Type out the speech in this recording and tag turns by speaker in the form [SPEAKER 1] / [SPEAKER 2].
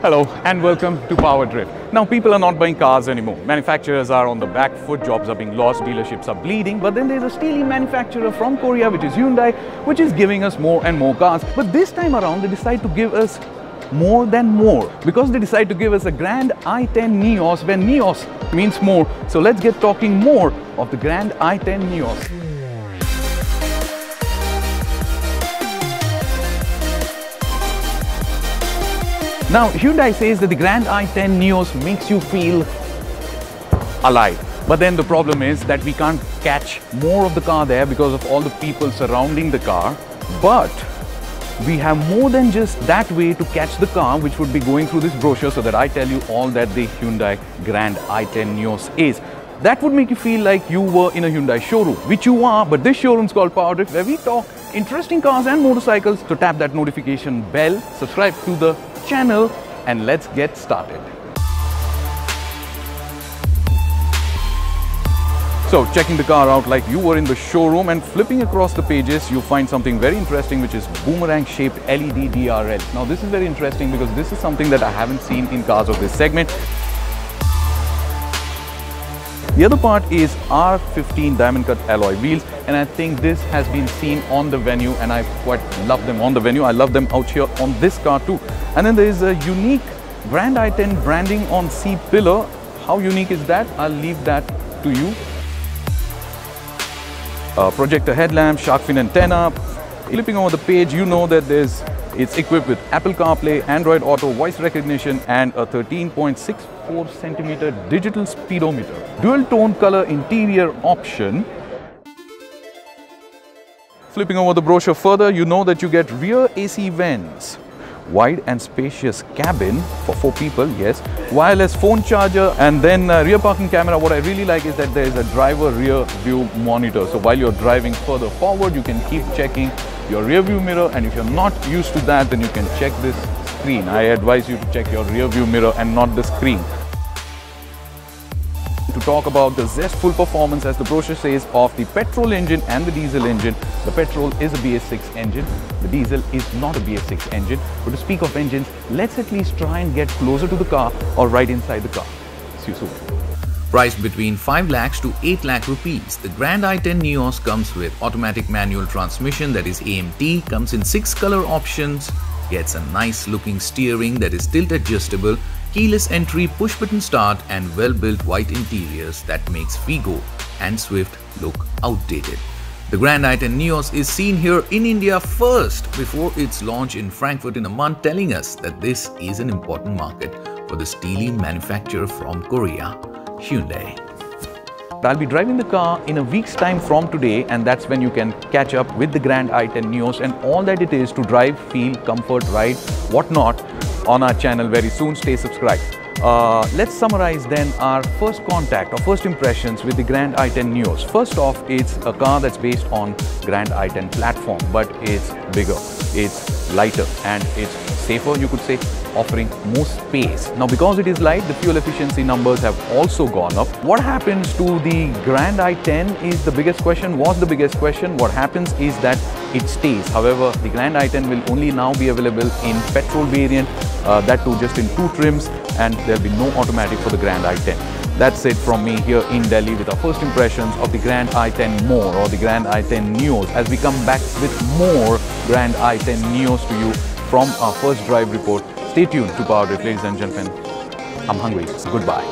[SPEAKER 1] Hello and welcome to Power Drift. Now people are not buying cars anymore. Manufacturers are on the back foot, jobs are being lost, dealerships are bleeding. But then there's a steely manufacturer from Korea, which is Hyundai, which is giving us more and more cars. But this time around they decide to give us more than more, because they decide to give us a Grand i10 Nios, where Nios means more. So let's get talking more of the Grand i10 Nios. Now, Hyundai says that the Grand i10 Nios makes you feel alive. But then the problem is that we can't catch more of the car there because of all the people surrounding the car. But we have more than just that way to catch the car, which would be going through this brochure so that I tell you all that the Hyundai Grand i10 Nios is. That would make you feel like you were in a Hyundai showroom, which you are, but this showroom is called Power Drift, where we talk interesting cars and motorcycles. So tap that notification bell, subscribe to the channel, and let's get started. So checking the car out like you were in the showroom, and flipping across the pages you find something very interesting, which is boomerang shaped LED DRL. Now this is very interesting because this is something that I haven't seen in cars of this segment. The other part is R15 diamond cut alloy wheels, and I think this has been seen on the venue, and I quite love them on the venue. I love them out here on this car too. And then there is a unique Grand i10 branding on C pillar. How unique is that? I'll leave that to you. Projector headlamp, shark fin antenna. Flipping over the page, you know that it's equipped with Apple CarPlay, Android Auto, voice recognition, and a 13.64 centimeter digital speedometer. Dual tone color interior option. Flipping over the brochure further, you know that you get rear AC vents, wide and spacious cabin for 4 people, yes, wireless phone charger, and then rear parking camera. What I really like is that there is a driver rear view monitor. So while you're driving further forward, you can keep checking your rear view mirror, and if you're not used to that, then you can check this screen. I advise you to check your rear view mirror and not the screen. To talk about the zestful performance, as the brochure says, of the petrol engine and the diesel engine. The petrol is a BS6 engine, the diesel is not a BS6 engine. But to speak of engines, let's at least try and get closer to the car or right inside the car. See you soon.
[SPEAKER 2] Priced between 5 lakhs to 8 lakh rupees, the Grand i10 Nios comes with automatic manual transmission, that is AMT, comes in 6 color options, gets a nice looking steering that is tilt adjustable, keyless entry, push button start, and well-built white interiors that makes Figo and Swift look outdated. The Grand i10 Nios is seen here in India first before its launch in Frankfurt in a month, telling us that this is an important market for the steely manufacturer from Korea, Hyundai.
[SPEAKER 1] I'll be driving the car in a week's time from today, and that's when you can catch up with the Grand i10 Nios and all that it is to drive, feel, comfort, ride, whatnot on our channel very soon. Stay subscribed. Let's summarize then our first contact or first impressions with the Grand i10 Nios. First off, it's a car that's based on Grand i10 platform, but it's bigger, it's lighter, and it's safer, you could say, offering more space. Now, because it is light, the fuel efficiency numbers have also gone up. What happens to the Grand i10 is the biggest question, was the biggest question. What happens is that it stays. However, the Grand i10 will only now be available in petrol variant, that too just in 2 trims, and there'll be no automatic for the Grand i10. That's it from me here in Delhi with our first impressions of the Grand i10 more, or the Grand i10 Nios, as we come back with more Grand i10 Nios to you from our first drive report. Stay tuned to Power Drift, ladies and gentlemen. I'm hungry. Goodbye.